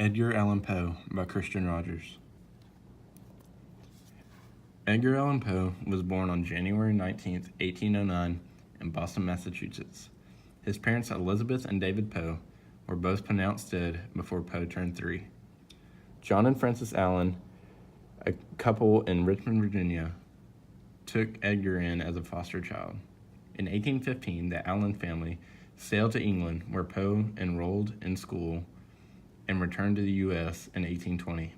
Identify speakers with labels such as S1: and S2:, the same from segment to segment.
S1: Edgar Allan Poe by Christian Rodgers. Edgar Allan Poe was born on January 19, 1809, in Boston, Massachusetts. His parents, Elizabeth and David Poe, were both pronounced dead before Poe turned 3. John and Frances Allan, a couple in Richmond, Virginia, took Edgar in as a foster child. In 1815, the Allan family sailed to England, where Poe enrolled in school and returned to the U.S. in 1820.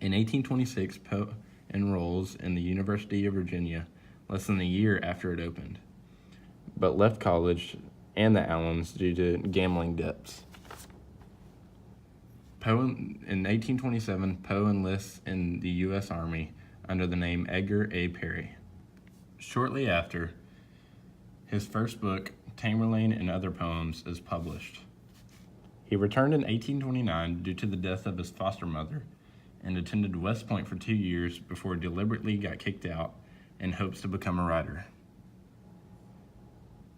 S1: In 1826, Poe enrolls in the University of Virginia less than a year after it opened, but left college and the Allans due to gambling debts. In 1827, Poe enlists in the U.S. Army under the name Edgar A. Perry. Shortly after, his first book, Tamerlane and Other Poems, is published. He returned in 1829 due to the death of his foster mother and attended West Point for 2 years before deliberately got kicked out in hopes to become a writer.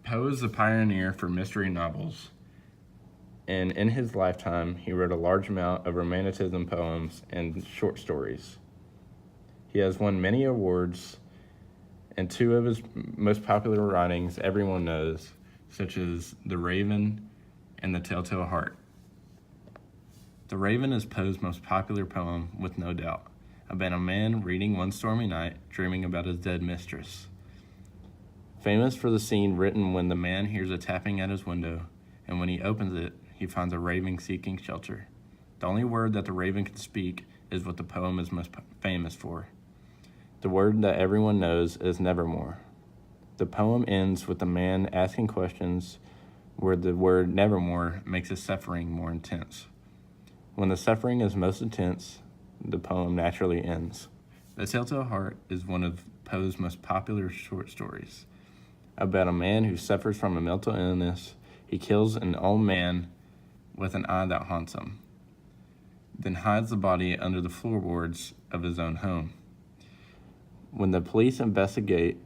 S1: Poe is a pioneer for mystery novels, and in his lifetime, he wrote a large amount of romanticism poems and short stories. He has won many awards, and 2 of his most popular writings everyone knows, such as The Raven and The Telltale Heart. The Raven is Poe's most popular poem, with no doubt, about a man reading one stormy night, dreaming about his dead mistress. Famous for the scene written when the man hears a tapping at his window, and when he opens it, he finds a raven seeking shelter. The only word that the raven can speak is what the poem is most famous for. The word that everyone knows is nevermore. The poem ends with the man asking questions where the word nevermore makes his suffering more intense. When the suffering is most intense, the poem naturally ends. The Telltale Heart is one of Poe's most popular short stories. About a man who suffers from a mental illness, he kills an old man with an eye that haunts him, then hides the body under the floorboards of his own home. When the police investigate,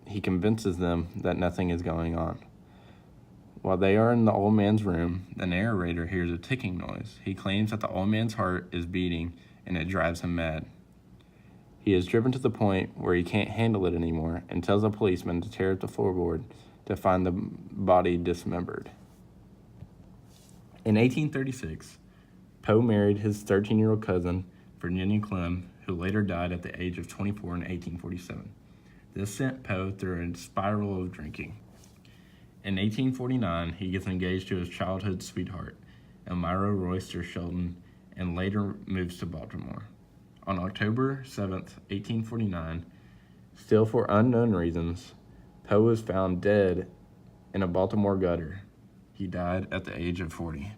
S1: he convinces them that nothing is going on. While they are in the old man's room, the narrator hears a ticking noise. He claims that the old man's heart is beating and it drives him mad. He is driven to the point where he can't handle it anymore and tells a policeman to tear up the floorboard to find the body dismembered. In 1836, Poe married his 13-year-old cousin, Virginia Clem, who later died at the age of 24 in 1847. This sent Poe through a spiral of drinking. In 1849, he gets engaged to his childhood sweetheart, Elmira Royster Sheldon, and later moves to Baltimore. On October 7, 1849, still for unknown reasons, Poe was found dead in a Baltimore gutter. He died at the age of 40.